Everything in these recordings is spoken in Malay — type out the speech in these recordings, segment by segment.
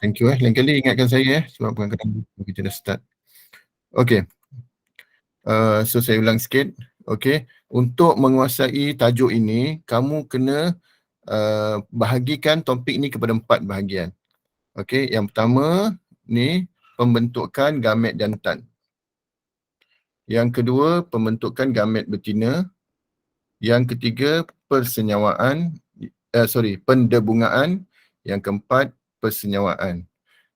Thank you lain kali ingatkan saya sebab kadang-kadang kita dah start. Okey. So saya ulang sikit. Okey, untuk menguasai tajuk ini, kamu kena bahagikan topik ni kepada 4 bahagian. Okey, yang pertama ni pembentukan gamet jantan. Yang kedua, pembentukan gamet betina. Yang ketiga, pendebungaan. Yang keempat, persenyawaan.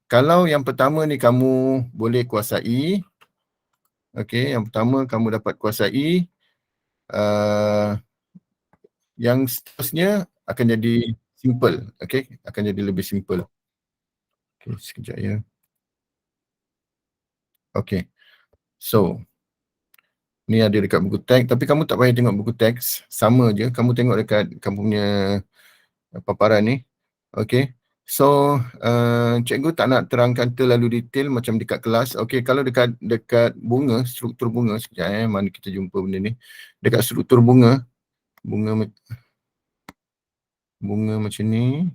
Kalau yang pertama ni kamu boleh kuasai, okey, yang pertama kamu dapat kuasai, yang seterusnya akan jadi simple, okey, akan jadi lebih simple. Okey, sekejap ya. Okey. So, ni ada dekat buku teks, tapi kamu tak payah tengok buku teks, sama je, kamu tengok dekat kamu punya paparan ni. Okey. So, cikgu tak nak terangkan terlalu detail macam dekat kelas. Okey, kalau dekat bunga, struktur bunga, sekejap mana kita jumpa benda ni. Dekat struktur bunga macam ni.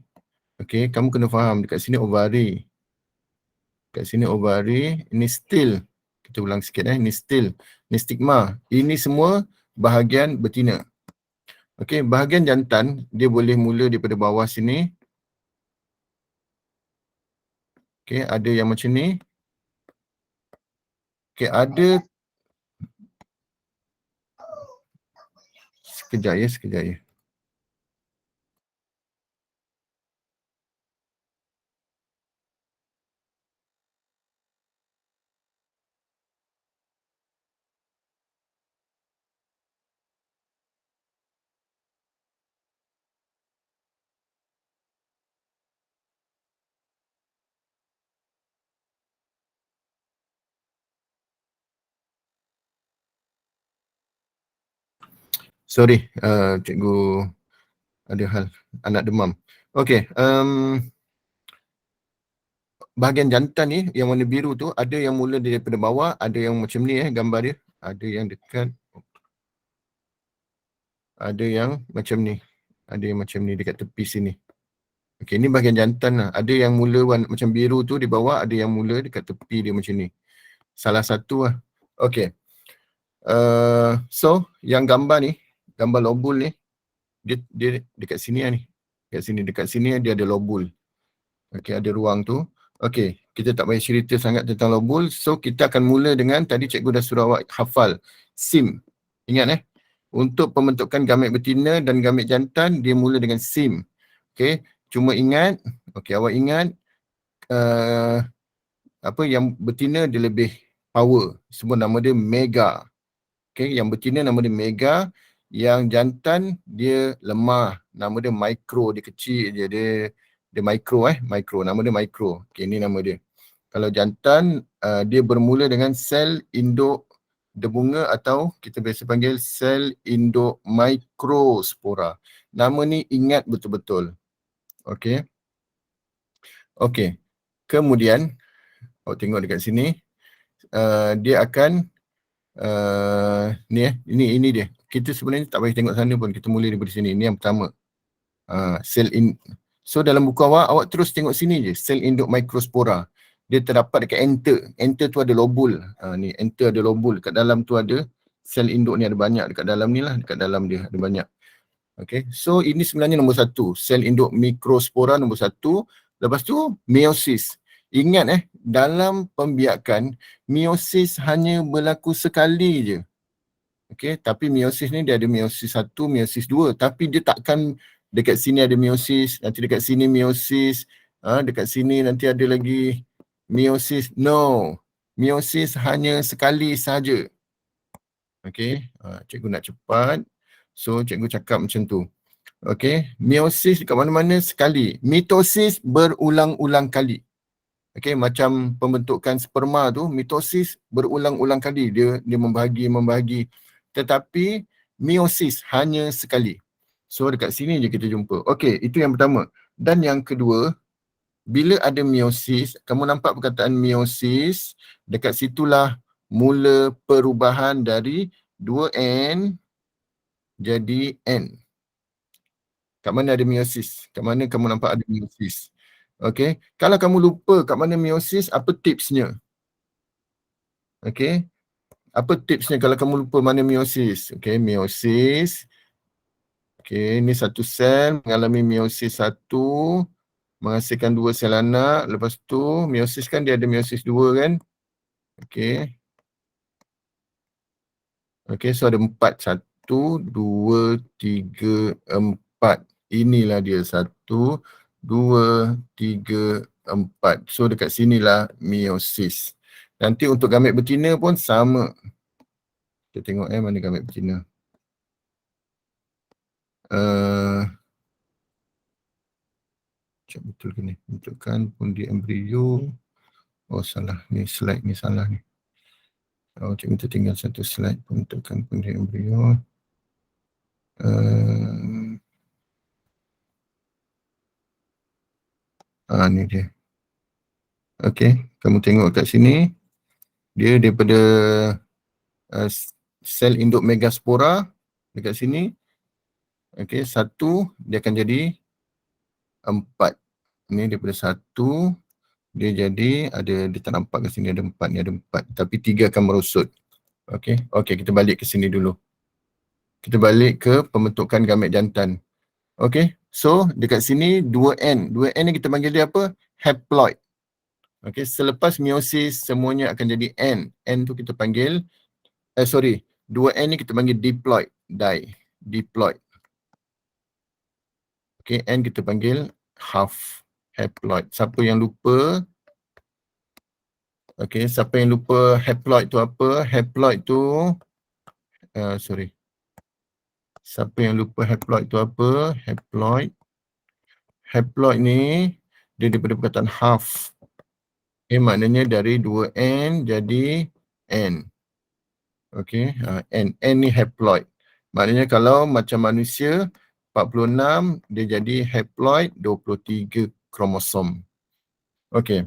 Okey, kamu kena faham dekat sini ovari. Dekat sini ovari, ini stil. Kita ulang sikit ini stil, ini stigma. Ini semua bahagian betina. Okey, bahagian jantan dia boleh mula daripada bawah sini. Okey, ada yang macam ni. Okey, ada sekejap ya. Sorry, cikgu ada hal, anak demam. Okey, bahagian jantan ni yang warna biru tu ada yang mula daripada bawah, ada yang macam ni gambar dia. Ada yang dekat, ada yang macam ni. Ada yang macam ni dekat tepi sini. Okey, ni bahagian jantan lah. Ada yang mula warna macam biru tu di bawah, ada yang mula dekat tepi dia macam ni. Salah satu lah. Okey. So, yang gambar ni, gambar lobul ni, dia dekat sini lah ni. Dekat sini dia ada lobul. Okey, ada ruang tu. Okey, kita tak payah cerita sangat tentang lobul. So, kita akan mula dengan, tadi cikgu dah suruh awak hafal. SIM. Ingat untuk pembentukan gamet betina dan gamet jantan, dia mula dengan SIM. Okey, cuma ingat, okey, awak ingat, apa yang betina dia lebih power. Semua nama dia mega. Okey, yang betina nama dia mega, yang jantan dia lemah, nama dia micro, dia kecil je, dia micro, nama dia micro. Okey, ini nama dia. Kalau jantan, dia bermula dengan sel induk debunga atau kita biasa panggil sel induk mikrospora. Nama ni ingat betul-betul. Okey. Okey. Kemudian, awak tengok dekat sini, dia akan ini dia. Kita sebenarnya tak payah tengok sana pun, kita mula daripada sini. Ini yang pertama. So dalam buku awak terus tengok sini je, sel induk mikrospora. Dia terdapat dekat enter. Enter tu ada lobul. Ni enter ada lobul. Dekat dalam tu ada sel induk ni ada banyak dekat dalam ni lah, dekat dalam dia ada banyak. Okay, so ini sebenarnya nombor 1. Sel induk mikrospora nombor 1. Lepas tu meiosis. Ingat dalam pembiakan, meiosis hanya berlaku sekali je. Okay, tapi meiosis ni dia ada meiosis 1, meiosis 2. Tapi dia takkan dekat sini ada meiosis, nanti dekat sini meiosis, dekat sini nanti ada lagi meiosis. No, meiosis hanya sekali saja. Okay, cikgu nak cepat. So, cikgu cakap macam tu. Okay, meiosis dekat mana-mana sekali. Mitosis berulang-ulang kali. Okay, macam pembentukan sperma tu, mitosis berulang-ulang kali. Dia membahagi. Tetapi meiosis hanya sekali. So dekat sini je kita jumpa. Okay, itu yang pertama. Dan yang kedua, bila ada meiosis, kamu nampak perkataan meiosis, dekat situlah mula perubahan dari 2N jadi N. Kat mana ada meiosis? Kat mana kamu nampak ada meiosis? Okey, kalau kamu lupa kat mana meiosis, apa tipsnya? Okey, apa tipsnya kalau kamu lupa mana meiosis? Okey, meiosis. Okey, ni satu sel mengalami meiosis 1, menghasilkan 2 sel anak. Lepas tu meiosis kan dia ada meiosis 2 kan? Okey. Okey, so ada 4. 1, 2, 3, 4. Inilah dia 1, 2, 3, 4. So dekat sinilah meiosis. Nanti untuk gamet betina pun sama. Kita tengok mana gamet betina. Cek betul ke ni? Bentukan pundi embrio. Oh salah, ni slide ni salah ni. Oh, cikgu tu tinggal satu slide bentukan pundi embrio. Ni dia. Okey, kamu tengok kat sini. Dia daripada sel induk megaspora dekat sini. Okey, 1 dia akan jadi 4. Ni daripada 1 dia jadi dia tak nampak kat sini ada 4 ni, ada 4. Tapi 3 akan merosot. Okey, kita balik ke sini dulu. Kita balik ke pembentukan gamet jantan. Okey, so dekat sini 2N. 2N ni kita panggil dia apa? Haploid. Okey, selepas meiosis semuanya akan jadi N. N tu kita panggil 2N ni kita panggil diploid. Diploid. Okey, N kita panggil half haploid. Siapa yang lupa? Okey, siapa yang lupa haploid tu apa? Haploid tu Siapa yang lupa haploid tu apa? Haploid ni dia daripada perkataan half. Maknanya dari 2N jadi N. Okey, N ni haploid. Maknanya kalau macam manusia 46 dia jadi haploid 23 kromosom. Okey.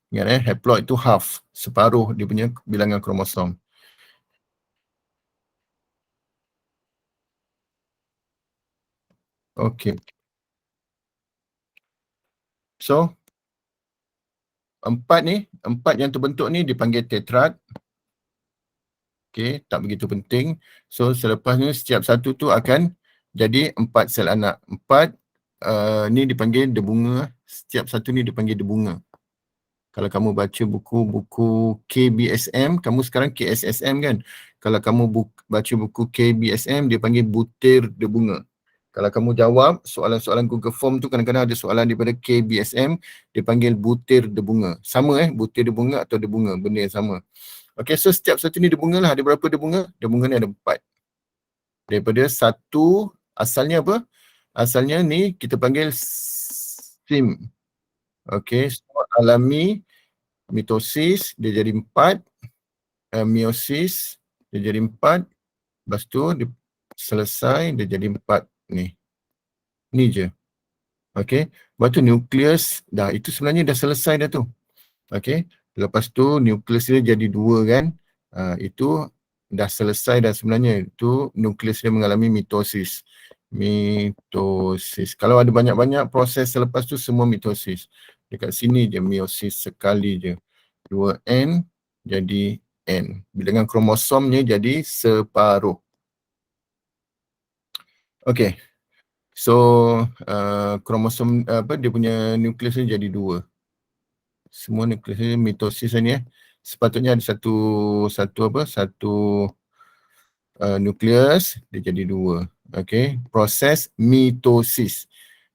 Ingat haploid tu half, separuh dia punya bilangan kromosom. Okey. So 4 yang terbentuk ni dipanggil tetrad. Okey, tak begitu penting. So selepas ni setiap satu tu akan jadi 4 sel anak. 4 ni dipanggil debunga. Setiap satu ni dipanggil debunga. Kalau kamu baca buku-buku KBSM, kamu sekarang KSSM kan? Kalau kamu baca buku KBSM, dia panggil butir debunga. Kalau kamu jawab soalan-soalan Google Form tu, kadang-kadang ada soalan daripada KBSM, dia panggil butir debunga. Sama butir debunga atau debunga, benda yang sama. Okey, so setiap satu ni debunga lah. Ada berapa debunga? Debunga ni ada 4. Daripada 1, asalnya apa? Asalnya ni kita panggil SIM. Okey, so alami mitosis dia jadi 4, meiosis dia jadi 4, lepas tu dia selesai dia jadi 4 ni. Ni je. Okey, lepas tu nukleus dah, itu sebenarnya dah selesai dah tu. Okey, lepas tu nukleus dia jadi 2 kan. Itu dah selesai dah sebenarnya. Itu nukleus dia mengalami mitosis. Mitosis. Kalau ada banyak-banyak proses selepas tu semua mitosis. Dekat sini je meiosis sekali je. 2N jadi N. Bilangan kromosomnya jadi separuh. Okey. So kromosom dia punya nukleus ni jadi 2. Semua nukleus ni mitosis ni sepatutnya ada satu nukleus dia jadi 2. Okey, proses mitosis.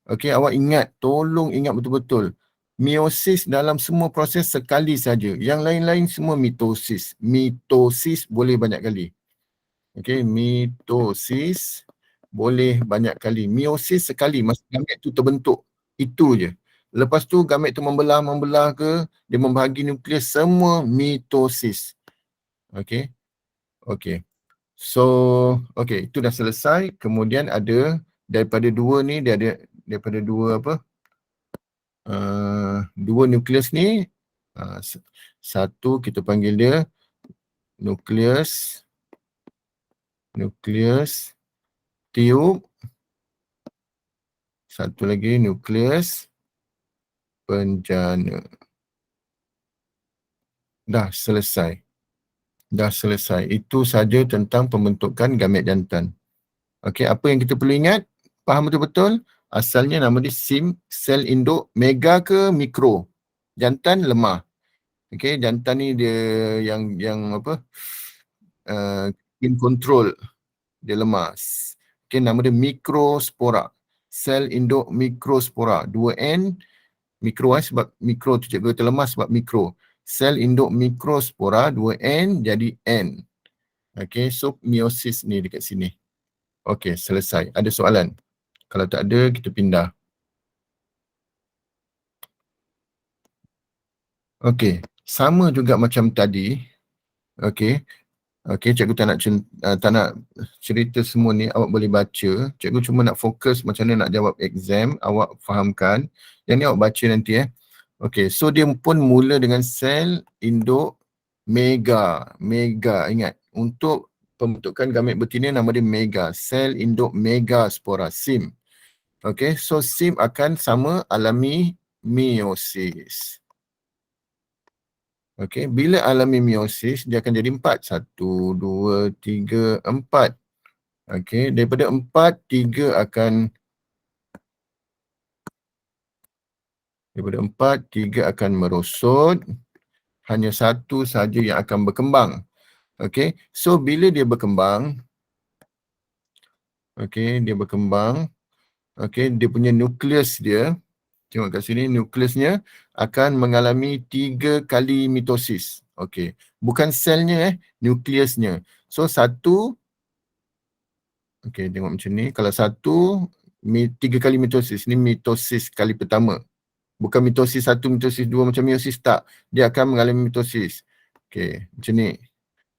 Okey, awak ingat, tolong ingat betul-betul. Meiosis dalam semua proses sekali saja. Yang lain-lain semua mitosis. Mitosis boleh banyak kali. Okey, mitosis boleh banyak kali. Meiosis sekali masa gamet tu terbentuk. Itu je. Lepas tu gamet tu membelah ke, dia membahagi nukleus, semua mitosis. Okey. Okey. So, itu dah selesai. Kemudian ada daripada 2 ni, dia ada daripada 2 2 nukleus ni, satu kita panggil dia nukleus tiub, satu lagi nukleus penjana. Dah selesai. Dah selesai. Itu saja tentang pembentukan gamet jantan. Okey, apa yang kita perlu ingat? Faham betul-betul? Asalnya nama dia SIM, sel induk mega ke mikro. Jantan lemah. Okey, jantan ni dia yang apa? In control. Dia lemah. Okey, nama dia mikrospora. Sel induk mikrospora. 2N mikro sebab mikro tu cikgu kata lemah sebab mikro. Sel induk mikrospora 2N jadi N. Okey, so meiosis ni dekat sini. Okey, selesai. Ada soalan? Kalau tak ada, kita pindah. Okey, sama juga macam tadi. Okey. Okey, cikgu tak nak cerita semua ni, awak boleh baca. Cikgu cuma nak fokus macam mana nak jawab exam, awak fahamkan. Yang ni awak baca nanti Okey, so dia pun mula dengan sel induk mega. Mega, ingat. Untuk pembentukan gamet betina nama dia mega. Sel induk megaspora, SIM. Okey, so SIM akan sama alami meiosis. Okey, bila alami meiosis, dia akan jadi 4. 1, 2, 3, 4. Okey, daripada 4, 3 akan merosot. Hanya satu saja yang akan berkembang. Okey, so bila dia berkembang, dia punya nukleus dia, tengok kat sini, nukleusnya akan mengalami 3 kali mitosis. Okey, bukan selnya nukleusnya. So satu, okey, tengok macam ni. Kalau satu, 3 kali mitosis. Ni mitosis kali pertama. Bukan mitosis 1, mitosis 2 macam meiosis, tak. Dia akan mengalami mitosis. Okey, macam ni.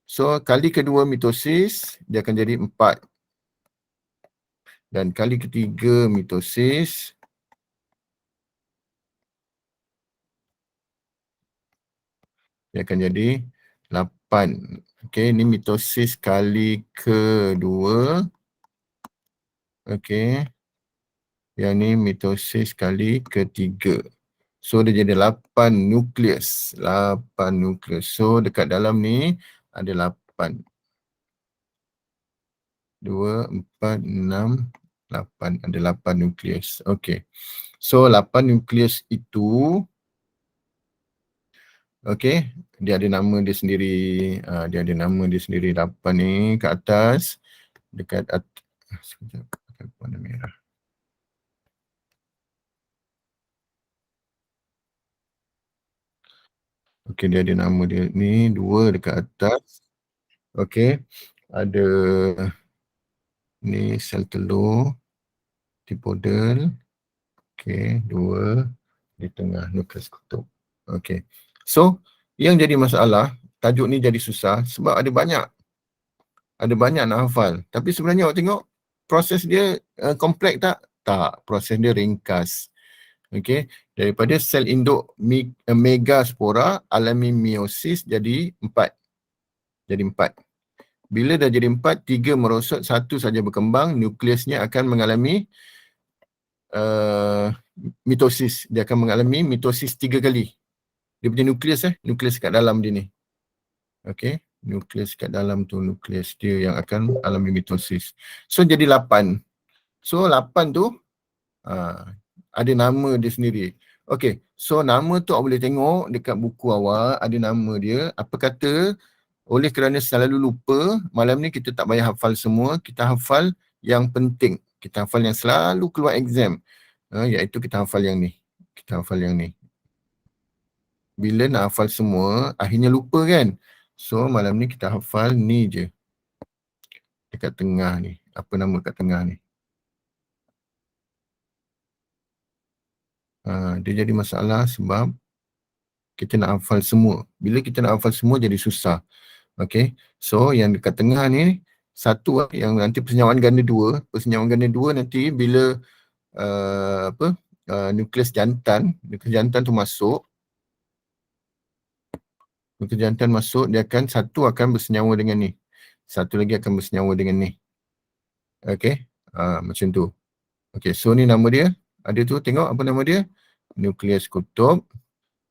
So kali kedua mitosis, dia akan jadi 4. Dan kali ketiga mitosis, dia akan jadi 8. Okey, ini mitosis kali kedua. Okey. Yang ni mitosis kali ketiga. So dia jadi 8 nukleus. 8 nukleus. So dekat dalam ni ada 8. 2, 4, 6, 8. Ada 8 nukleus. Okey. So 8 nukleus itu, okey, dia ada nama dia sendiri. Dia ada nama dia sendiri. 8 ni kat atas. Dekat atas. Sekejap. Warna merah. Okey, dia ada nama dia ni. 2 dekat atas. Okey. Ada ni sel telur. Dipodel. Okey, 2 di tengah nukleus kutub. Okey. So, yang jadi masalah, tajuk ni jadi susah sebab ada banyak nak hafal. Tapi sebenarnya awak tengok proses dia kompleks tak? Tak, proses dia ringkas. Okey, daripada sel induk megaspora alami meiosis jadi 4. Jadi 4. Bila dah jadi 4, 3 merosot, 1 saja berkembang, nukleusnya akan mengalami mitosis. Dia akan mengalami mitosis 3 kali. Dia punya nukleus nukleus kat dalam dia ni. Okey, nukleus kat dalam tu, nukleus dia yang akan alami mitosis. So jadi 8. So 8 tu ada nama dia sendiri. Okey, so nama tu awak boleh tengok dekat buku awak, ada nama dia. Apa kata, oleh kerana selalu lupa, malam ni kita tak payah hafal semua, kita hafal yang penting. Kita hafal yang selalu keluar exam. Iaitu kita hafal yang ni. Kita hafal yang ni. Bila nak hafal semua, akhirnya lupa kan? So malam ni kita hafal ni je. Dekat tengah ni. Apa nama kat tengah ni? Dia jadi masalah sebab kita nak hafal semua. Bila kita nak hafal semua jadi susah. Okay. So yang dekat tengah ni, satu yang nanti persenyawaan ganda 2. Persenyawaan ganda 2 nanti bila nukleus jantan tu masuk. Nukleus jantan masuk, dia akan satu akan bersenyawa dengan ni. Satu lagi akan bersenyawa dengan ni. Okay. Macam tu. Okay, so ni nama dia. Ada tu, tengok apa nama dia? Nukleus kutub.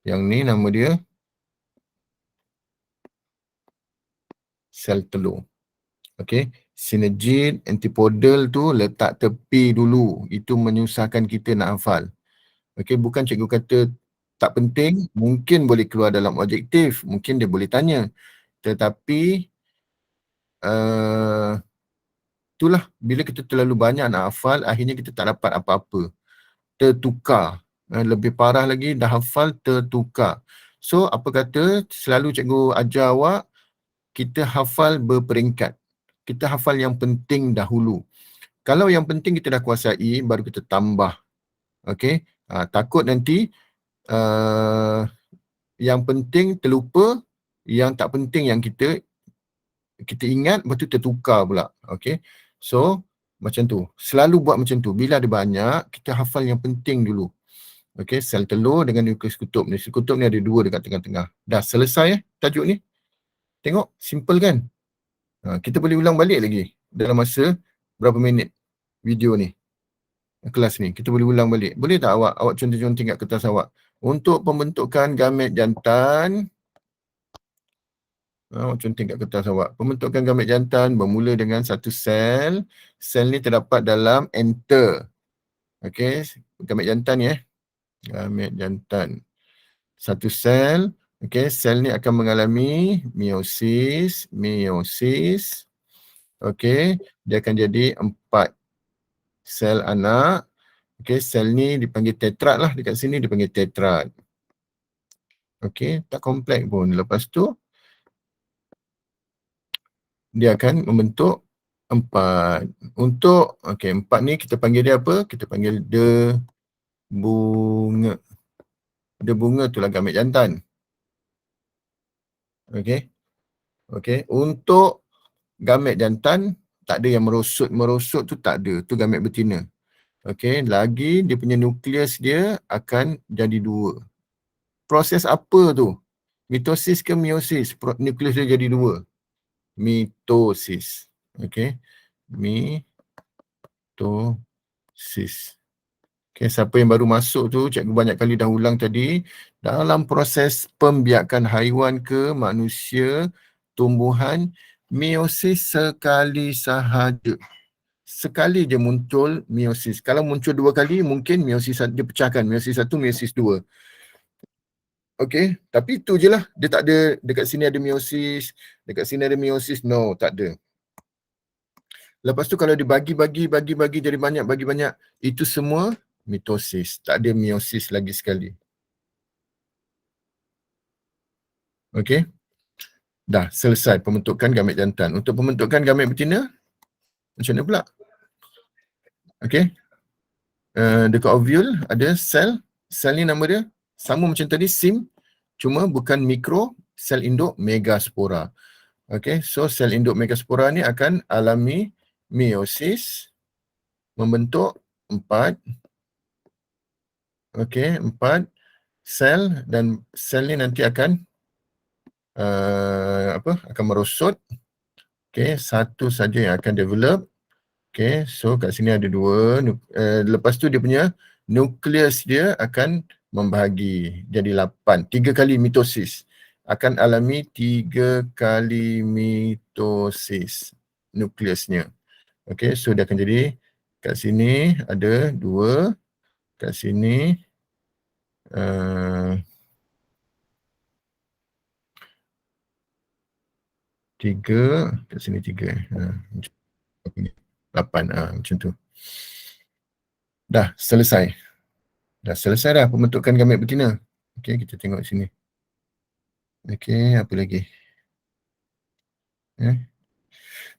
Yang ni nama dia sel telur. Okay, sinergid, antipodal tu letak tepi dulu. Itu menyusahkan kita nak hafal. Okay, bukan cikgu kata tak penting, mungkin boleh keluar dalam objektif, mungkin dia boleh tanya. Tetapi itulah, bila kita terlalu banyak nak hafal, akhirnya kita tak dapat apa-apa. Tertukar. Lebih parah lagi, dah hafal tertukar. So, apa kata, selalu cikgu ajar awak, kita hafal berperingkat. Kita hafal yang penting dahulu. Kalau yang penting kita dah kuasai, baru kita tambah. Okay? Takut nanti yang penting terlupa, yang tak penting yang kita ingat, lepas tu tertukar pula. Okay? So, macam tu. Selalu buat macam tu. Bila ada banyak, kita hafal yang penting dulu. Okay, sel telur dengan nukleus kutub. Nukleus kutub ni ada 2 dekat tengah-tengah. Dah selesai tajuk ni. Tengok, simple kan? Kita boleh ulang balik lagi dalam masa berapa minit video ni. Kelas ni, kita boleh ulang balik. Boleh tak awak contoh-contoh kat kertas awak? Untuk pembentukan gamet jantan, awak contoh kat kertas awak. Pembentukan gamet jantan bermula dengan satu sel. Sel ni terdapat dalam enter. Okay, gamet jantan ni gamet jantan. Satu sel. Okay, sel ni akan mengalami meiosis. Okay, dia akan jadi 4 sel anak. Okay, sel ni dipanggil tetrad lah. Dekat sini dipanggil tetrad. Okay, tak kompleks pun. Lepas tu, dia akan membentuk 4. Untuk, okay, 4 ni kita panggil dia apa? Kita panggil bunga. Bunga tu lah gamet jantan. Okay. Okay, untuk gamet jantan, tak ada yang merosot tu tak ada. Tu gamet betina. Okay, lagi dia punya nukleus dia akan jadi 2. Proses apa tu? Mitosis ke meiosis? Nukleus dia jadi 2. Mitosis. Okay, mitosis. Okay, siapa yang baru masuk tu, cikgu banyak kali dah ulang tadi. Dalam proses pembiakan haiwan ke manusia, tumbuhan, meiosis sekali sahaja. Sekali je muncul meiosis. Kalau muncul 2 kali, mungkin meiosis dia pecahkan. Meiosis 1, meiosis 2. Okay, tapi itu je lah. Dia tak ada, dekat sini ada meiosis, dekat sini ada meiosis. No, tak ada. Lepas tu kalau dibagi jadi banyak, bagi banyak, itu semua mitosis. Tak ada meiosis lagi sekali. Okay. Dah selesai pembentukan gamet jantan. Untuk pembentukan gamet betina, macam mana pula? Okay. Dekat ovule ada sel. Sel ni nama dia sama macam tadi, SIM. Cuma bukan mikro, sel induk megaspora. Okay. So sel induk megaspora ni akan alami meiosis. Membentuk 4. Okay, 4 sel, dan sel ni nanti akan akan merosot. Okay, satu saja yang akan develop. Okay, so kat sini ada 2. Lepas tu dia punya nukleus dia akan membahagi jadi 8. 3 kali mitosis. Akan alami 3 kali mitosis nukleusnya. Okay, so dia akan jadi kat sini ada 2. Kat sini 3, kat sini 3. 8, macam tu. Dah selesai. Dah selesai dah pembentukan gamet betina. Okay, kita tengok sini. Okay, apa lagi?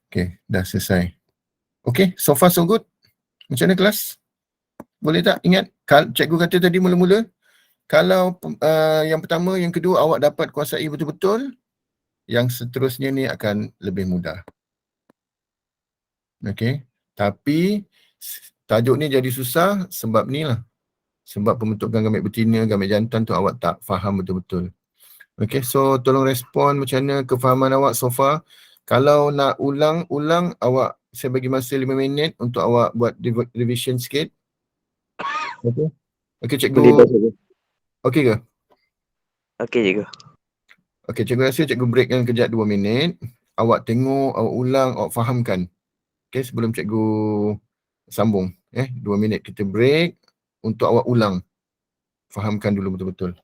Okay, dah selesai. Okay, so far so good. Macam mana kelas? Boleh tak ingat? Cikgu kata tadi mula-mula, kalau yang pertama, yang kedua awak dapat kuasai betul-betul, yang seterusnya ni akan lebih mudah. Okay, tapi tajuk ni jadi susah sebab ni lah. Sebab pembentukan gamet betina, gamet jantan tu awak tak faham betul-betul. Okay, so tolong respon macam mana kefahaman awak so far. Kalau nak ulang-ulang, awak Saya bagi masa 5 minit untuk awak buat revision sikit. Okey. Okey, cikgu. Boleh dah, cikgu. Okey ke? Okey, cikgu. Okey, cikgu rasa cikgu breakkan kejap 2 minit. Awak tengok, awak ulang, awak fahamkan. Okey, sebelum cikgu sambung. 2 minit kita break untuk awak ulang. Fahamkan dulu betul-betul.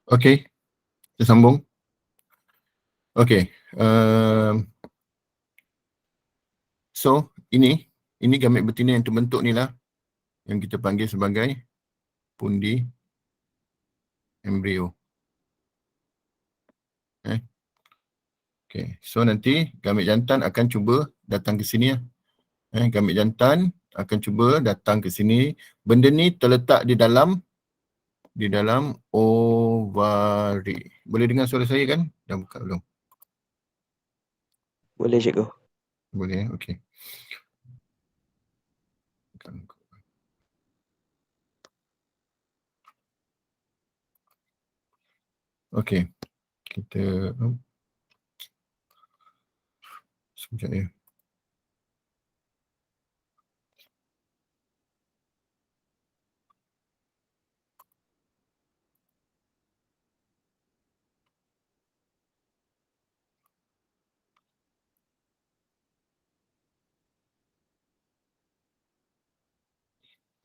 Okey, kita sambung. Okey, so ini gamit betina yang terbentuk ni lah yang kita panggil sebagai pundi embrio. Okey, so nanti gamit jantan akan cuba datang ke sini ya. Gamit jantan akan cuba datang ke sini. Benda ni terletak di dalam ovari. Boleh dengar suara saya kan? Dah buka belum? Boleh, cikgu. Boleh, okey. Okey. Kita sekejap ya.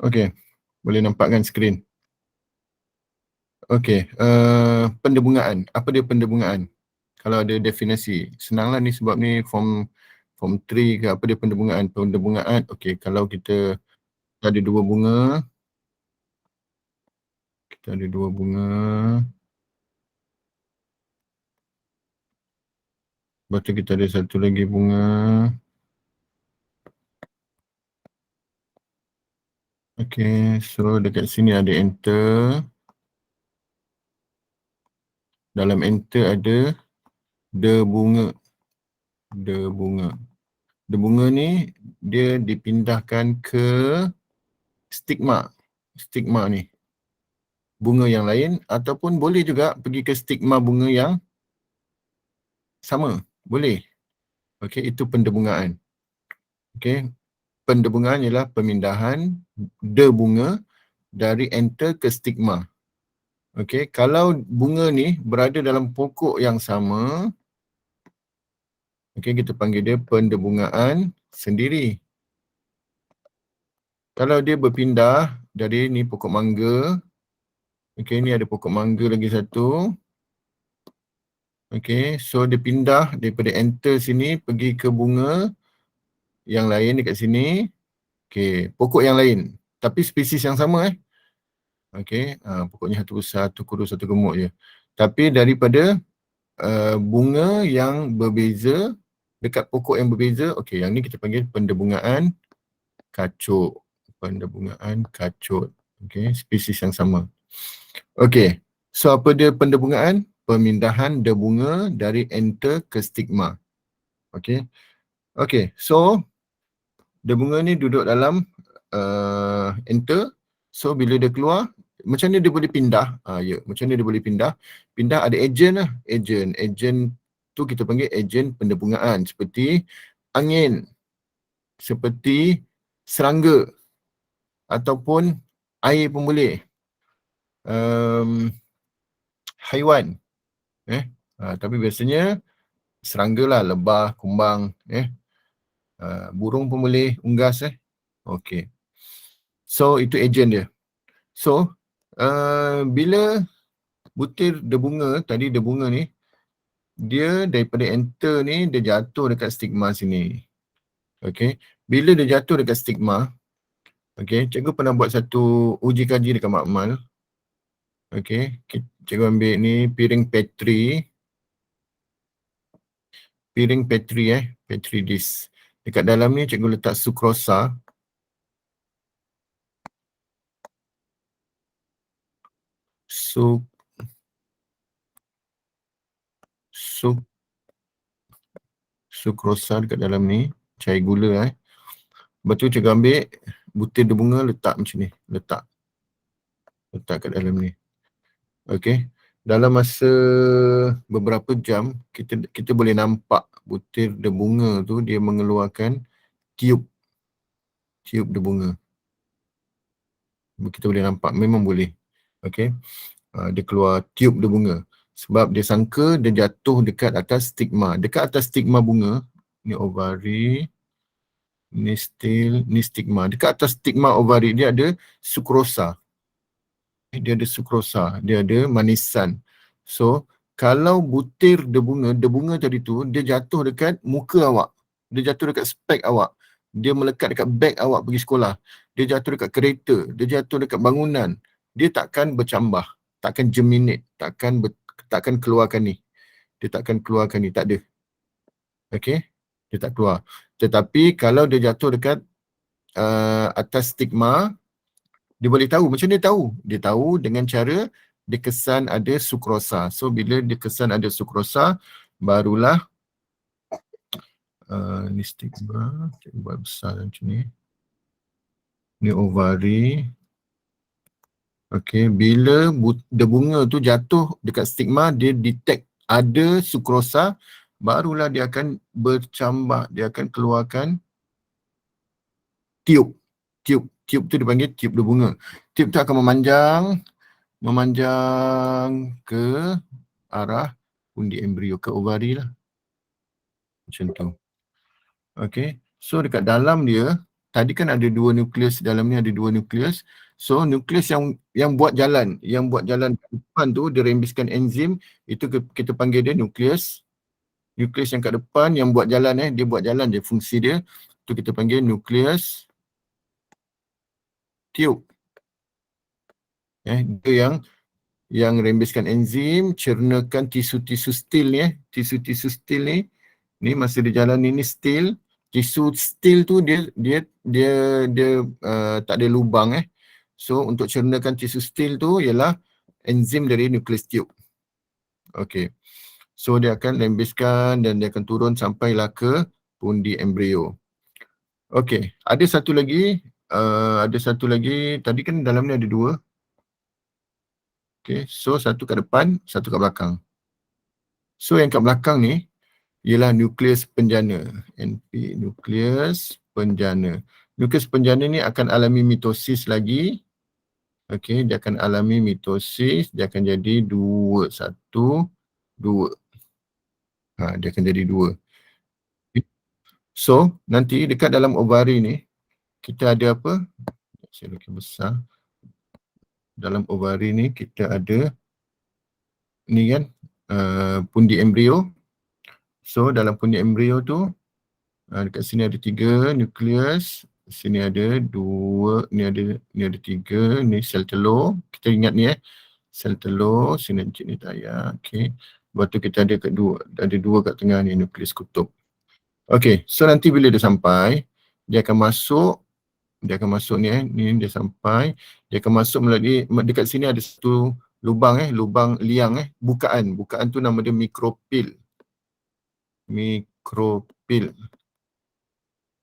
Okey. Boleh nampakkan skrin. Okey, pendebungaan. Apa dia pendebungaan? Kalau ada definisi, senanglah ni sebab ni form 3 ke apa dia pendebungaan. Pendebungaan, okey, kalau kita ada dua bunga, lepas tu kita ada satu lagi bunga. Okey, so dekat sini ada enter. Dalam enter ada debunga. Debunga ni dia dipindahkan ke stigma. Stigma ni. Bunga yang lain ataupun boleh juga pergi ke stigma bunga yang sama. Boleh. Okey, itu pendebungaan. Okey. pendebungaan ialah pemindahan debunga dari enter ke stigma. Okey, kalau bunga ni berada dalam pokok yang sama, okey, kita panggil dia pendebungaan sendiri. Kalau dia berpindah dari ni pokok mangga, okey, ni ada pokok mangga lagi satu. Okey, so dia pindah daripada enter sini pergi ke bunga yang lain dekat sini. Okey, pokok yang lain tapi spesies yang sama Okey, pokoknya satu besar, satu kurus, satu gemuk je. Tapi daripada bunga yang berbeza dekat pokok yang berbeza, okey, yang ni kita panggil pendebungaan kacut. Pendebungaan kacut. Okey, spesies yang sama. Okey, so apa dia pendebungaan? Pemindahan debunga dari enter ke stigma. Okey. Okey, so debunga ni duduk dalam enter. So bila dia keluar, macam mana dia boleh pindah? Macam mana dia boleh pindah? Pindah ada ejen lah. Ejen tu kita panggil ejen pendebungaan. Seperti angin, seperti serangga, ataupun air pun boleh. Haiwan. Tapi biasanya serangga lah, lebah, kumbang. Burung pun boleh, unggas. Okey. So itu ejen dia. So bila butir debunga, tadi debunga ni, dia daripada enter ni, dia jatuh dekat stigma sini. Okey. Bila dia jatuh dekat stigma, okey, cikgu pernah buat satu uji kaji dekat makmal. Okey, cikgu ambil ni piring Petri. Piring Petri Petri dish. Dekat dalam ni cikgu letak sukrosa. Sukrosa dekat dalam ni, cair gula Lepas tu cikgu ambil butir debunga, letak macam ni, letak kat dalam ni. Okey. Dalam masa beberapa jam, kita boleh nampak butir debunga tu dia mengeluarkan tiup debunga. Kita boleh nampak, memang boleh. Okey. Dia keluar tiup debunga. Sebab dia sangka dia jatuh dekat atas stigma. Dekat atas stigma bunga, ni ovari, ni stil, ni stigma. Dekat atas stigma ovari dia ada sukrosa. Dia ada sukrosa, dia ada manisan. So, kalau butir debunga tadi tu, dia jatuh dekat muka awak. Dia jatuh dekat spek awak. Dia melekat dekat beg awak pergi sekolah. Dia jatuh dekat kereta. Dia jatuh dekat bangunan. Dia takkan bercambah. Takkan germinate. Takkan keluarkan ni. Dia takkan keluarkan ni. Tak ada. Okey? Dia tak keluar. Tetapi kalau dia jatuh dekat atas stigma, dia boleh tahu. Macam dia tahu? Dia tahu dengan cara dia kesan ada sukrosa. So, bila dia kesan ada sukrosa, barulah ni stigma. Kita buat besar macam ni. Ni ovari. Okey, bila debunga tu jatuh dekat stigma, dia detect ada sukrosa, barulah dia akan bercambah. Dia akan keluarkan tiup. Tiup tu dipanggil tiup debunga. Tiup tu akan memanjang ke arah undi embrio, ke ovari lah. Macam tu. Okey. So dekat dalam dia, tadi kan ada dua nukleus, dalam ni ada dua nukleus. So nukleus yang buat jalan ke depan tu, dia rembiskan enzim, itu kita panggil dia nukleus. Nukleus yang kat depan yang buat jalan dia buat jalan je fungsi dia. Tu kita panggil nukleus tiup. Dia yang rembiskan enzim, cernakan tisu-tisu stil ni. Tisu-tisu stil ni masa dia jalan ni stil. Tisu stil tu dia tak ada lubang So untuk cernakan tisu stil tu ialah enzim dari nukleus tiup. Okey. So dia akan rembiskan dan dia akan turun sampailah ke pundi embrio. Okey, ada satu lagi, tadi kan dalam ni ada dua. Okey, so satu kat depan, satu kat belakang. So yang kat belakang ni ialah nukleus penjana. NP, nukleus penjana. Nukleus penjana ni akan alami mitosis lagi. Okey, dia akan alami mitosis, dia akan jadi 2, 1, 2. Dia akan jadi 2. So, nanti dekat dalam ovari ni, kita ada apa? Saya lukis besar. Dalam ovari ni kita ada ni kan, pundi embrio. So, dalam pundi embrio tu, dekat sini ada 3 nukleus, sini ada 2, ni ada 3, ni sel telur. Kita ingat ni sel telur, sini encik ni tayar. Okey. Lepas tu kita ada ada 2 kat tengah ni nukleus kutub. Okey, so nanti bila dia sampai, dia akan masuk ni ni dia sampai, dia akan masuk melalui, dekat sini ada satu lubang lubang liang bukaan tu nama dia mikropil.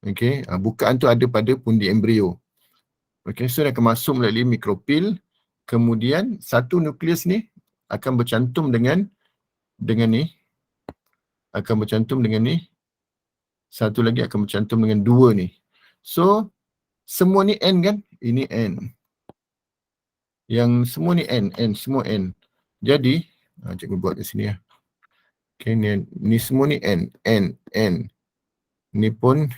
Okey, bukaan tu ada pada pundi embrio. Okey, so dia akan masuk melalui mikropil, kemudian satu nukleus ni akan bercantum dengan ni, satu lagi akan bercantum dengan 2 ni. So semua ni N kan? Ini N. Yang semua ni N, semua N. Jadi, cikgu buat kat sini . Okay, ni semua ni N. Ni pun,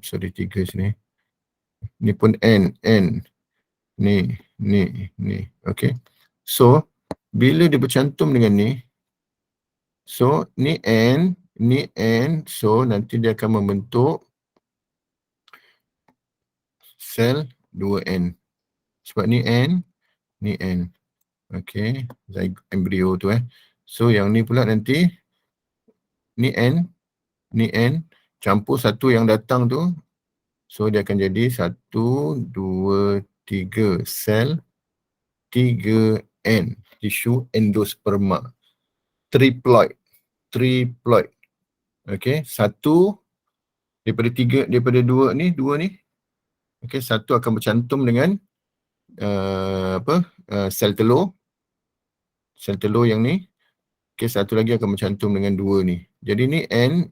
sorry, 3 sini. Ni pun N. Ni. Okay. So, bila dia bercantum dengan ni, so ni N, so nanti dia akan membentuk sel 2N. Sebab ni N. Okay, embrio tu So yang ni pula nanti, ni N, campur satu yang datang tu. So dia akan jadi 1, 2, 3 sel 3N, tisu endosperma. Triploid. Okay, satu daripada 2 ni. Okay, satu akan bercantum dengan sel telur yang ni. Okay, satu lagi akan bercantum dengan 2 ni. Jadi ni N,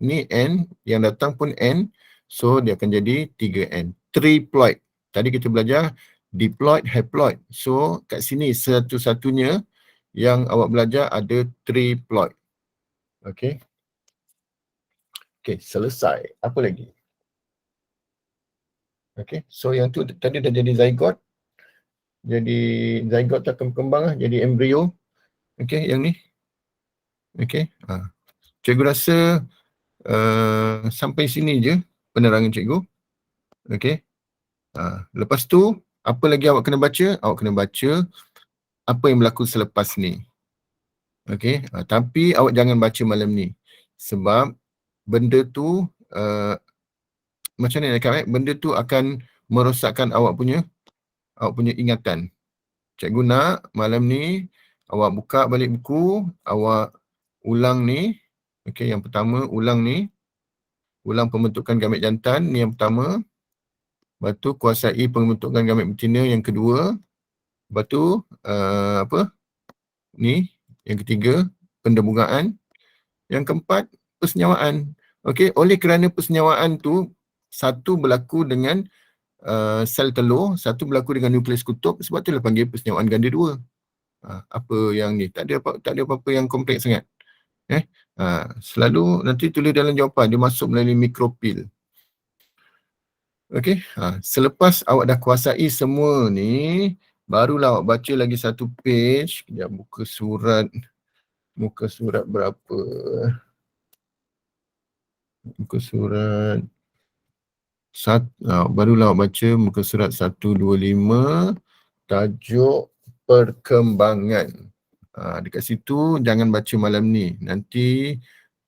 yang datang pun N. So dia akan jadi 3N. Triploid. Tadi kita belajar diploid, haploid. So kat sini satu-satunya yang awak belajar ada triploid. Okay. Okay, selesai. Apa lagi? Okay, so yang tu tadi dah jadi zygote. Jadi zygote akan berkembang jadi embrio. Okay, yang ni. Okay. Cikgu rasa sampai sini je penerangan cikgu. Okay. Lepas tu, apa lagi awak kena baca? Awak kena baca apa yang berlaku selepas ni. Okay. Tapi awak jangan baca malam ni. Sebab benda tu, macam ni nak cakap, benda tu akan merosakkan awak punya ingatan. Cikgu nak malam ni awak buka balik buku, awak ulang ni. Okay, yang pertama ulang ni. Ulang pembentukan gamet jantan ni yang pertama. Lepas tu kuasai pembentukan gamet betina yang kedua. Lepas tu ni yang ketiga, pendebugaan. Yang keempat, persenyawaan. Okey, oleh kerana persenyawaan tu satu berlaku dengan sel telur, satu berlaku dengan nukleus kutub, sebab itulah panggil persenyawaan ganda dua. Apa yang ni? Tak ada apa-apa yang kompleks sangat. Selalu nanti tulis dalam jawapan, dia masuk melalui mikropil. Okey, selepas awak dah kuasai semua ni, barulah awak baca lagi satu page. Sekejap, muka surat berapa? Muka surat barulah awak baca muka surat 125, tajuk perkembangan. Dekat situ jangan baca malam ni. Nanti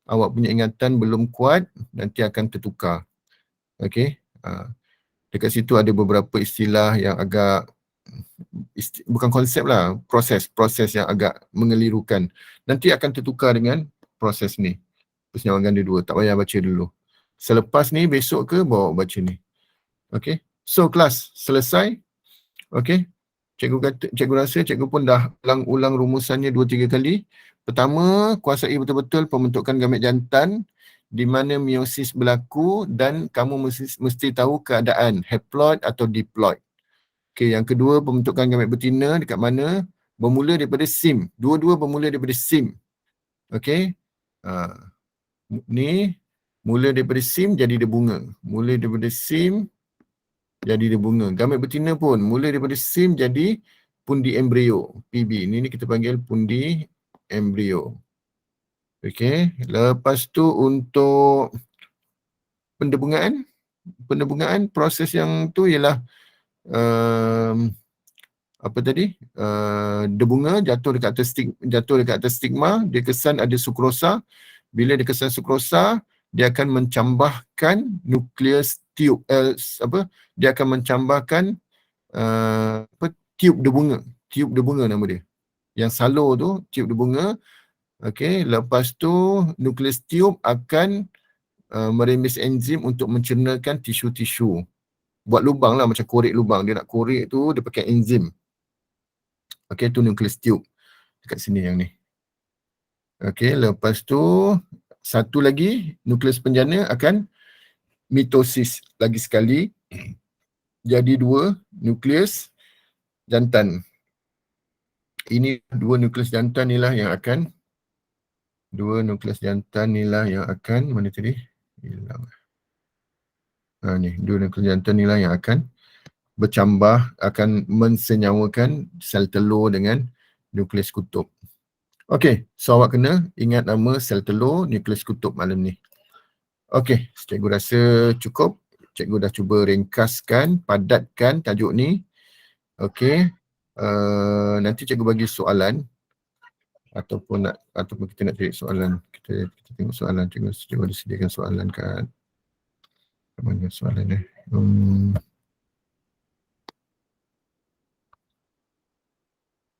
awak punya ingatan belum kuat, nanti akan tertukar. Okey. Dekat situ ada beberapa istilah yang agak bukan konsep lah, proses yang agak mengelirukan. Nanti akan tertukar dengan proses ni. Persenyawaan ganda dua, tak payah baca dulu. Selepas ni, besok ke bawa baca ni. Okay. So, kelas selesai. Okay. Cikgu rasa cikgu pun dah ulang rumusannya 2-3 kali. Pertama, kuasai betul-betul pembentukan gamet jantan. di mana meiosis berlaku dan kamu mesti tahu keadaan haploid atau diploid. Okey, yang kedua, pembentukan gamet betina dekat mana? Bermula daripada sim. Dua-dua bermula daripada sim. Okey. Ni mula daripada sim jadi dia bunga. Mula daripada sim jadi dia bunga. Gamet betina pun mula daripada sim jadi pundi embrio, PB. Ni kita panggil pundi embrio. Okey, lepas tu untuk penderbungaan proses yang tu ialah apa tadi? Derbunga jatuh dekat atas stigma, dia kesan ada sukrosa. Bila dia kesan sukrosa, dia akan mencambahkan nukleus tube dia akan mencambahkan tube derbunga nama dia. Yang salo tu tube derbunga. Okey, lepas tu nukleus tube akan merembes enzim untuk mencernakan tisu-tisu. Buat lubang lah, macam korek lubang. Dia nak korek tu, dia pakai enzim. Okey, tu nukleus tube. Dekat sini yang ni. Okey, lepas tu satu lagi, nukleus penjana akan mitosis lagi sekali. Jadi dua nukleus jantan. Ini dua nukleus jantan inilah yang akan mana tadi? Hilang. Ni, dua nukleus jantan inilah yang akan bercambah, akan mensenyawakan sel telur dengan nukleus kutub. Okey, so awak kena ingat nama sel telur, nukleus kutub malam ni. Okey, cikgu rasa cukup. Cikgu dah cuba ringkaskan, padatkan tajuk ni. Okey, nanti cikgu bagi soalan ataupun kita nak cari soalan. Kita tengok soalan. Cikgu ada sediakan soalan kat mana soalan ni?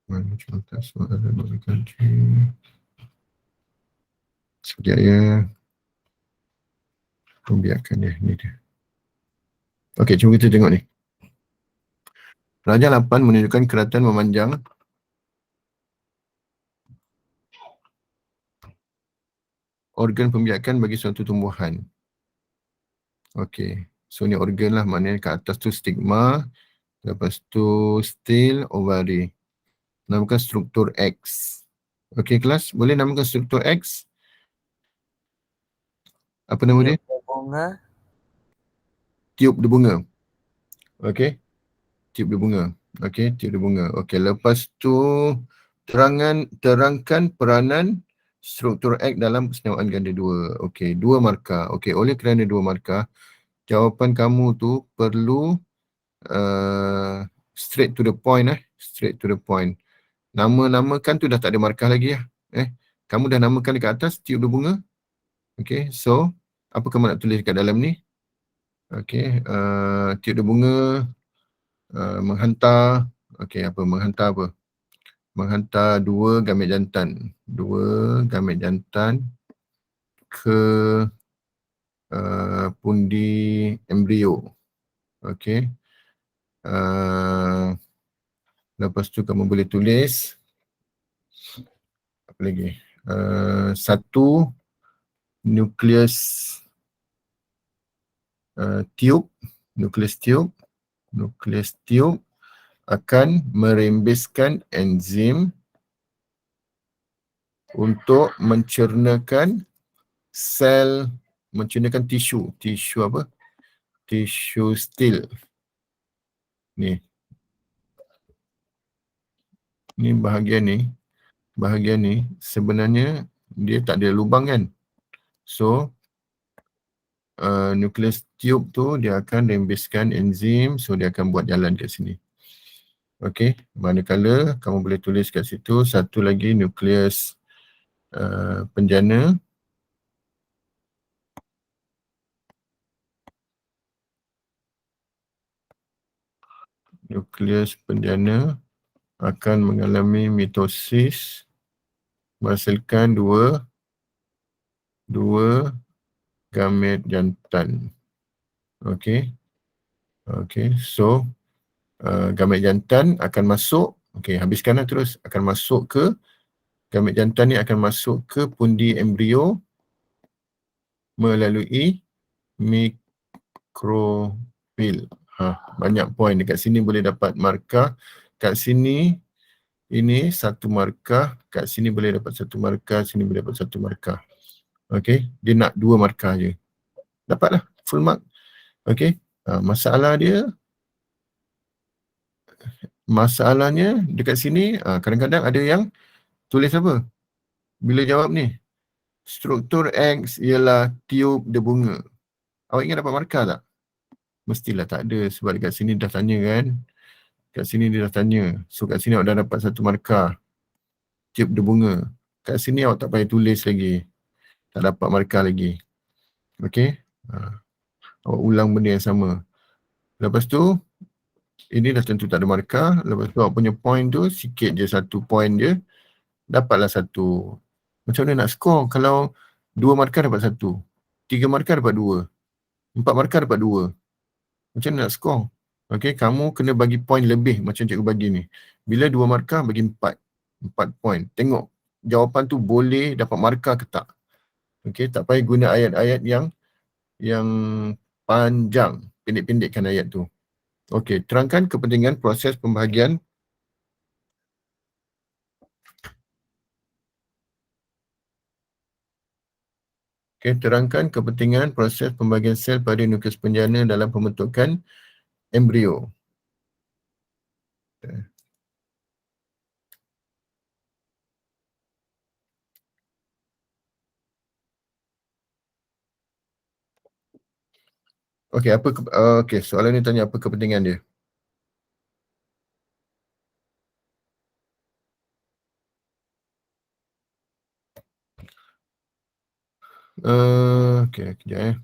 Mana contoh soalan bagi kaji? Sekejap ya. Biarkan dia, ni dia. Okey, cuba kita tengok ni. Raja 8 menunjukkan keratan memanjang organ pembiakan bagi suatu tumbuhan. Okey, so ni organ lah, maknanya kat atas tu stigma, lepas tu stil, ovari. Namakan struktur X. Okey kelas, boleh namakan struktur X? Apa nama dia? Bunga. Tiub berbunga. Okey, tiub berbunga. Okey, tiub berbunga. Okey, lepas tu terangkan peranan struktur X dalam kesenyawaan ganda 2. Okey, 2 markah. Okey, oleh kerana 2 markah, jawapan kamu tu perlu straight to the point. Straight to the point. Nama-namakan tu dah tak ada markah lagi lah. Kamu dah namakan dekat atas tiub berbunga. Okey, so apa kamu nak tulis dekat dalam ni? Okey, tiub berbunga menghantar. Okey, menghantar apa? Menghantar 2 gamet jantan. 2 gamet jantan ke pundi embrio. Okey. Lepas tu kamu boleh tulis apa lagi? Satu nukleus nukleus tube akan merembeskan enzim untuk mencernakan tisu apa? Tisu stil. Ni bahagian ni sebenarnya dia tak ada lubang kan. So nukleus tube tu dia akan rembeskan enzim, so dia akan buat jalan kat sini. Okey, manakala kamu boleh tulis kat situ satu lagi nukleus penjana. Nukleus penjana akan mengalami mitosis menghasilkan dua gamet jantan. Okey. Okey, so gamet jantan akan masuk, habiskanlah terus, akan masuk ke gamet jantan ni akan masuk ke pundi embrio. melalui mikrofil. Banyak poin. Dekat sini boleh dapat markah. Kat sini ini satu markah. Kat sini boleh dapat satu markah. Sini boleh dapat satu markah. Okey, dia nak 2 markah je. Dapatlah full mark. Okey. Masalahnya dekat sini kadang-kadang ada yang tulis apa? Bila jawab ni, struktur X ialah tiub debunga. Awak ingat dapat markah tak? Mestilah tak ada sebab dekat sini dah tanya kan. Kat sini dia dah tanya. So kat sini awak dah dapat satu markah. Tiub debunga. Kat sini awak tak payah tulis lagi. Tak dapat markah lagi. Okey. Awak ulang benda yang sama. Lepas tu, ini dah tentu tak ada markah. Lepas tu awak punya point tu, sikit je satu point je. Dapatlah satu. Macam mana nak skor kalau 2 markah dapat 1, 3 markah dapat 2, 4 markah dapat 2. Macam mana nak skor? Okey, kamu kena bagi point lebih macam cikgu bagi ni. Bila 2 markah bagi 4. 4 point. Tengok jawapan tu boleh dapat markah ke tak. Okey, tak payah guna ayat-ayat yang panjang. Pendek-pendekkan ayat tu. Okey, terangkan kepentingan proses pembahagian terangkan kepentingan proses pembahagian sel pada nukleus penjana dalam pembentukan embrio. Okey, soalan ni tanya apa kepentingan dia? Okey, kejap.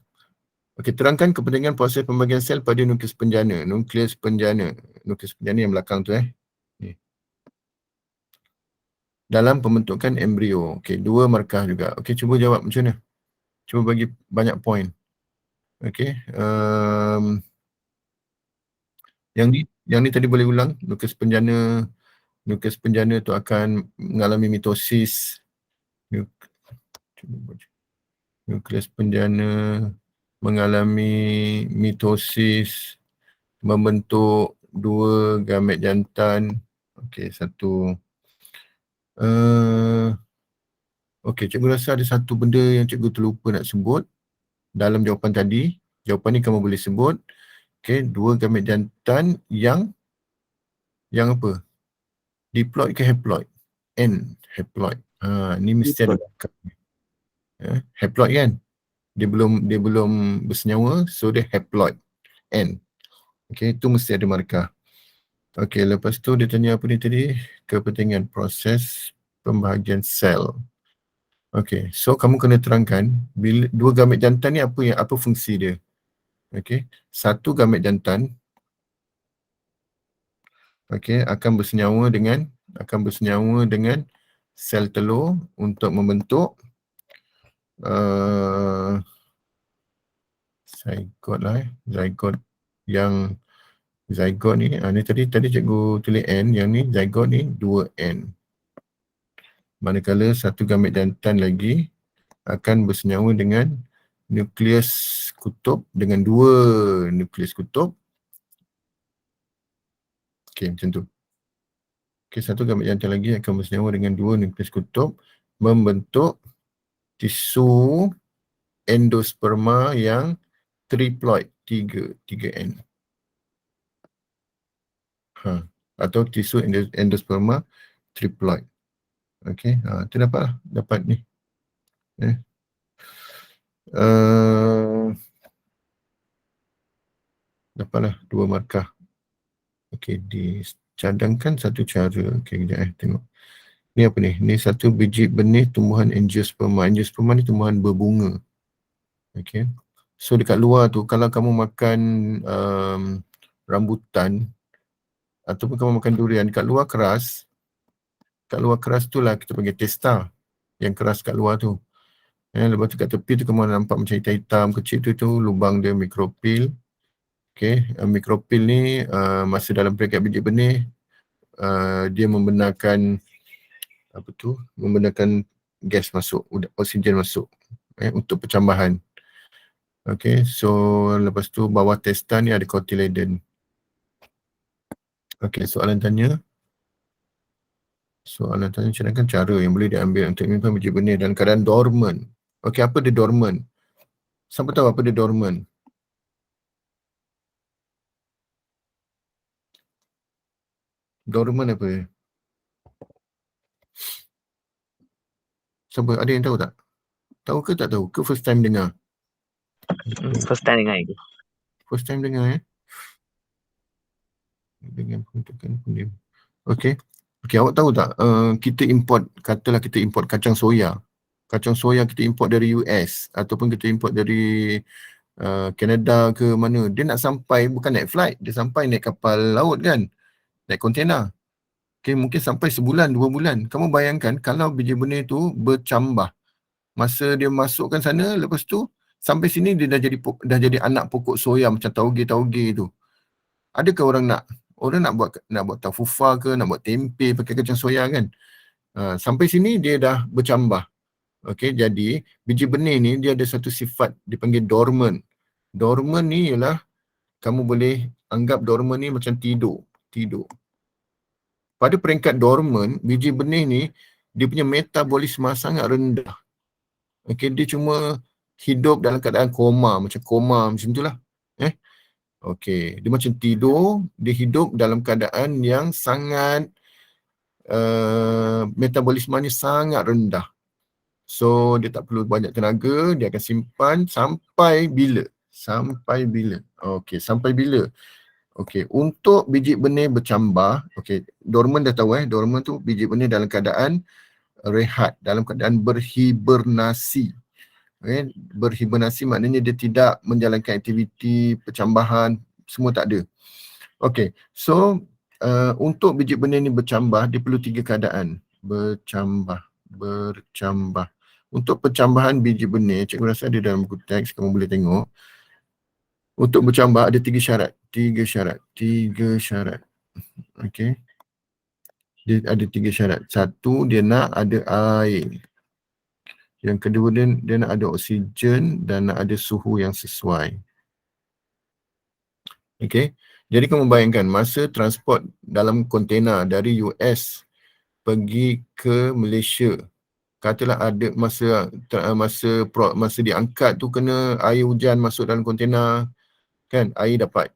Okey, terangkan kepentingan proses pembahagian sel pada nukleus penjana. Nukleus penjana yang belakang tu ni. Dalam pembentukan embrio. Okey, 2 markah juga. Okey, cuba jawab macam mana? Cuba bagi banyak point. Okey, yang ni tadi boleh ulang. Nukleus penjana tu akan mengalami mitosis. Nukleus penjana mengalami mitosis, membentuk 2 gamet jantan. Okey, satu. Okey, cikgu rasa ada satu benda yang cikgu terlupa nak sebut dalam jawapan tadi. Jawapan ni kamu boleh sebut. Okey, 2 gamet jantan yang apa? Diploid ke haploid? N, haploid. Ni mesti ada markah. Haploid kan? Dia belum bersenyawa, so dia haploid. N. Okey, itu mesti ada markah. Okey, lepas tu dia tanya apa ni tadi? Kepentingan proses pembahagian sel. Okey, so kamu kena terangkan bila 2 gamet jantan ni apa fungsi dia. Okey, satu gamet jantan akan bersenyawa dengan sel telur untuk membentuk zygote ni. Ni tadi cikgu tulis N, yang ni zygote ni 2N. Manakala satu gamet jantan lagi akan bersenyawa dengan nukleus kutub dengan 2 nukleus kutub. Okey, macam tu. Okey, satu gamet jantan lagi akan bersenyawa dengan 2 nukleus kutub membentuk tisu endosperma yang triploid, 3N. Atau tisu endosperma triploid. Okey, tu dapat ni. Dapatlah 2 markah. Okey, dicadangkan satu cara. Okey, kejap tengok. Ni apa ni? Ni satu biji benih tumbuhan angiosperma. Angiosperma ni tumbuhan berbunga. Okey. So dekat luar tu, kalau kamu makan rambutan ataupun kamu makan durian, dekat luar keras tu lah kita panggil testa. Yang keras kat luar tu. Lepas tu kat tepi tu kamu nampak macam hitam-hitam kecil tu lubang dia mikropil. Okey, mikropil ni masa dalam peringkat biji benih dia membenarkan membenarkan gas masuk, oksigen masuk untuk percambahan. Okay, so lepas tu bawah testa ni ada cotyledon. Okay, soalan tanya. Soalan tanya cadangkan cara yang boleh diambil untuk menyimpan biji benih dalam keadaan dormant. Okay, apa dia dormant? Siapa tahu apa dia dormant? Dormant apa dia? Siapa? Ada yang tahu tak? Tahu ke tak tahu? Ke first time dengar? First time dengar lagi. First time dengar dengan peruntukan pendim. Okay. Okay, awak tahu tak kita import, katalah kita import kacang soya. Kacang soya kita import dari US ataupun kita import dari Canada ke mana. Dia nak sampai bukan naik flight, dia sampai naik kapal laut kan. Naik kontena. Okay, mungkin sampai sebulan, 2 bulan. Kamu bayangkan kalau biji benih tu bercambah. Masa dia masukkan sana, lepas tu sampai sini dia dah jadi anak pokok soya macam tauge-tauge tu. Adakah orang nak buat tafufa ke, nak buat tempe pakai kacang soya kan? Sampai sini dia dah bercambah. Okey, jadi biji benih ni dia ada satu sifat dipanggil dormant. Dormant ni ialah kamu boleh anggap dormant ni macam tidur. Pada peringkat dormant, biji benih ni dia punya metabolisme sangat rendah. Okey, dia cuma hidup dalam keadaan koma macam itulah. Okey, dia macam tidur, dia hidup dalam keadaan yang sangat metabolismenya sangat rendah. So, dia tak perlu banyak tenaga, dia akan simpan sampai bila? Okey, sampai bila? Okey, untuk biji benih bercambah, okey, dormant dah tahu dormant tu biji benih dalam keadaan rehat, dalam keadaan berhibernasi. Okay. Berhibernasi maknanya dia tidak menjalankan aktiviti percambahan, semua tak ada. Okey, so untuk biji benih ni bercambah, dia perlu 3 keadaan. Bercambah. Untuk percambahan biji benih, cikgu rasa ada dalam buku teks, kamu boleh tengok. Untuk bercambah ada 3 syarat. 3 syarat. Okey. Dia ada 3 syarat. Satu, dia nak ada air. Yang kedua, dia nak ada oksigen dan nak ada suhu yang sesuai. Okey. Jadi kamu bayangkan masa transport dalam kontena dari US pergi ke Malaysia, katalah ada masa diangkat tu kena air hujan masuk dalam kontena kan, air dapat.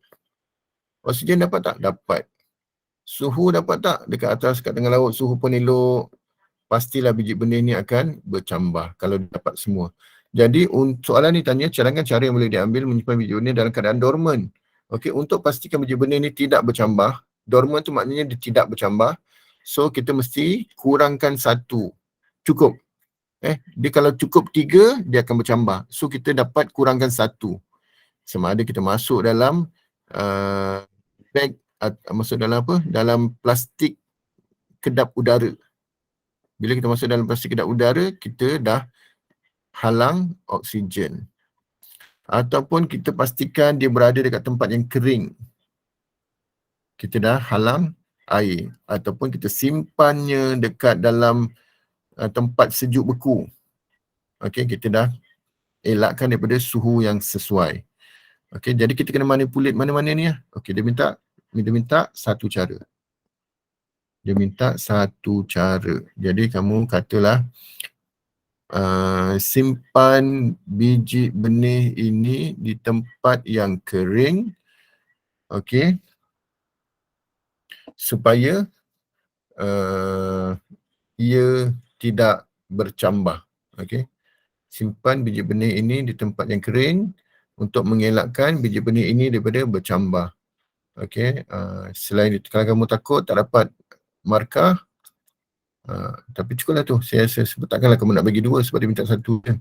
Oksigen dapat tak? Dapat. Suhu dapat tak? Dekat atas kat tengah laut suhu pun elok. Pastilah biji benih ni akan bercambah kalau dapat semua. Jadi soalan ni tanya cadangkan cara yang boleh diambil menyimpan biji benih dalam keadaan dormant. Okey, untuk pastikan biji benih ni tidak bercambah, dormant tu maknanya dia tidak bercambah. So kita mesti kurangkan 1. Cukup. Dia kalau cukup 3, dia akan bercambah. So kita dapat kurangkan 1. Sama ada kita masuk dalam bag, masuk dalam apa? Dalam plastik kedap udara. Bila kita masuk dalam plastik kedap udara, kita dah halang oksigen. Ataupun kita pastikan dia berada dekat tempat yang kering. Kita dah halang air. Ataupun kita simpannya dekat dalam tempat sejuk beku. Okey, kita dah elakkan daripada suhu yang sesuai. Okey, jadi kita kena manipulate mana-mana ni. Okey, dia minta satu cara. Jadi kamu katalah simpan biji benih ini di tempat yang kering, okey, supaya ia tidak bercambah. Okey, simpan biji benih ini di tempat yang kering untuk mengelakkan biji benih ini daripada bercambah. Okey, selain itu, kalau kamu takut tak dapat markah, tapi cukuplah tu. Saya rasa takkanlah kamu nak bagi 2 sebab dia minta 1 kan.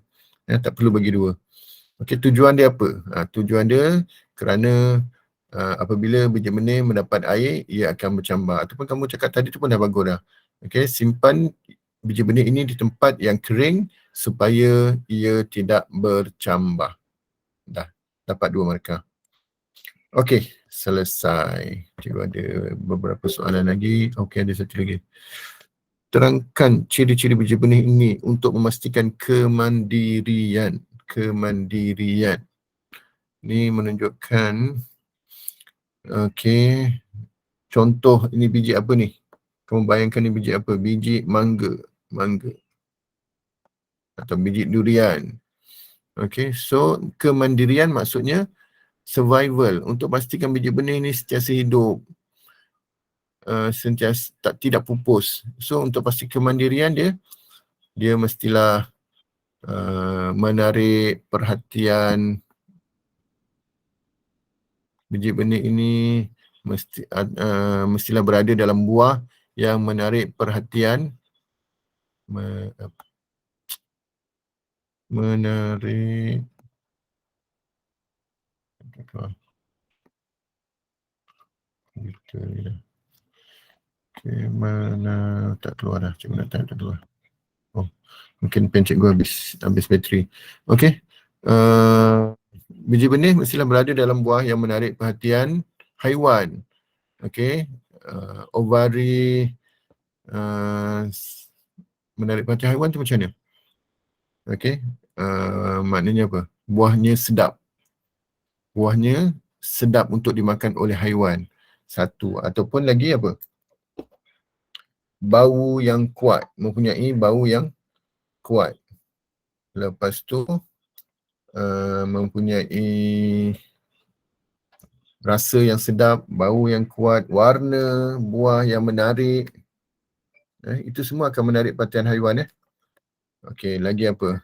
Tak perlu bagi 2. Okey, tujuan dia apa? Tujuan dia kerana apabila biji benih mendapat air, ia akan bercambah. Ataupun kamu cakap tadi tu pun dah bagus dah. Okey, simpan biji benih ini di tempat yang kering supaya ia tidak bercambah. Dah dapat 2 markah. Okey, selesai. Cikgu ada beberapa soalan lagi. Okey, ada satu lagi. Terangkan ciri-ciri biji benih ini untuk memastikan kemandirian. Ni menunjukkan, okey, contoh ini biji apa ni? Kamu bayangkan ni biji apa? Biji mangga atau biji durian. Okey, so kemandirian maksudnya survival, untuk pastikan biji benih ni sentiasa hidup, sentiasa tidak pupus. So untuk pastikan kemandirian dia mestilah menarik perhatian biji benih ini, mestilah berada dalam buah yang menarik perhatian, menarik mana tak keluar dah, cikgu nak tak keluar. Oh, mungkin pen cikgu habis bateri. Okey. Biji benih mestilah berada dalam buah yang menarik perhatian haiwan. Okey. Ovari menarik perhatian haiwan tu macam mana? Okey. Maknanya apa? Buahnya sedap. Buahnya sedap untuk dimakan oleh haiwan. Satu. Ataupun lagi apa? Bau yang kuat. Mempunyai bau yang kuat. Lepas tu mempunyai rasa yang sedap, bau yang kuat, warna buah yang menarik. Itu semua akan menarik perhatian haiwan. Okey, lagi apa?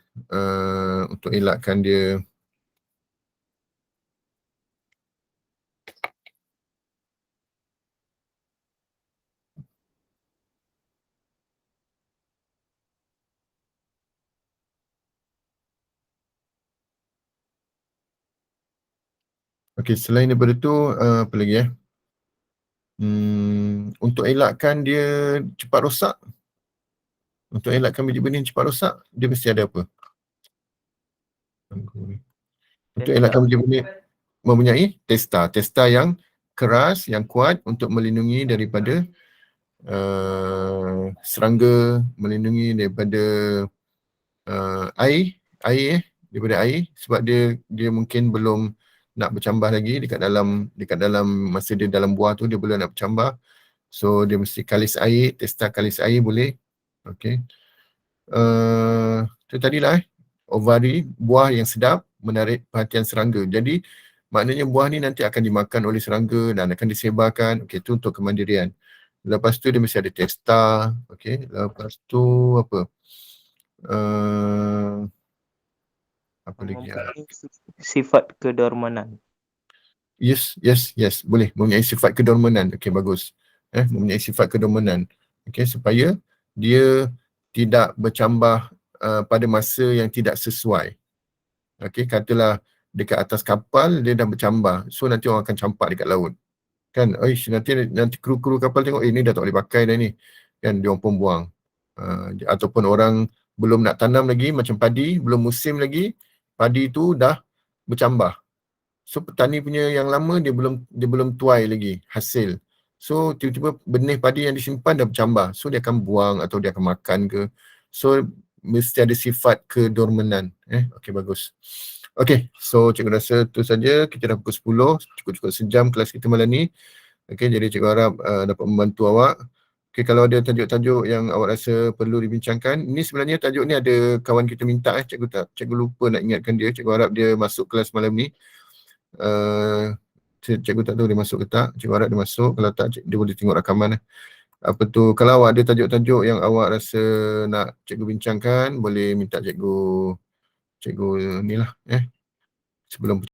Untuk elakkan dia, okey, selain daripada tu apa lagi untuk elakkan dia cepat rosak, untuk elakkan biji benih cepat rosak, dia mesti ada apa? Untuk elakkan biji benih mempunyai testa yang keras, yang kuat untuk melindungi daripada serangga, melindungi daripada air, daripada air, sebab dia mungkin belum nak bercambah lagi dekat dalam masa dia dalam buah tu, dia belum nak bercambah. So dia mesti kalis air, testa kalis air boleh. Okey. Itu tadilah ovari, buah yang sedap menarik perhatian serangga. Jadi maknanya buah ni nanti akan dimakan oleh serangga dan akan disebarkan. Okey, itu untuk kemandirian. Lepas tu dia mesti ada testa. Okey, lepas tu apa? Apa lagi? Sifat kedormanan. Yes. Boleh. Mempunyai sifat kedormanan. Okey, bagus. Mempunyai sifat kedormanan. Okey, supaya dia tidak bercambah pada masa yang tidak sesuai. Okey, katalah dekat atas kapal dia dah bercambah. So nanti orang akan campak dekat laut. Kan? Nanti kru-kru kapal tengok, ni dah tak boleh pakai dah ni. Kan, dia orang pun buang. Ataupun orang belum nak tanam lagi, macam padi, belum musim lagi, padi tu dah bercambah. So petani punya yang lama dia belum tuai lagi hasil. So tiba-tiba benih padi yang disimpan dah bercambah. So dia akan buang atau dia akan makan ke. So mesti ada sifat kedormanan. Okey, bagus. Okey, so cikgu rasa tu saja. Kita dah pukul 10, cukup-cukup sejam kelas kita malam ni. Okey, jadi cikgu harap dapat membantu awak. Okey, kalau ada tajuk-tajuk yang awak rasa perlu dibincangkan, ni sebenarnya tajuk ni ada kawan kita minta. Cikgu lupa nak ingatkan dia. Cikgu harap dia masuk kelas malam ni. Cikgu tak tahu dia masuk ke tak. Cikgu harap dia masuk. Kalau tak, dia boleh tengok rakaman. Apa tu, kalau awak ada tajuk-tajuk yang awak rasa nak cikgu bincangkan, boleh minta cikgu ni lah sebelum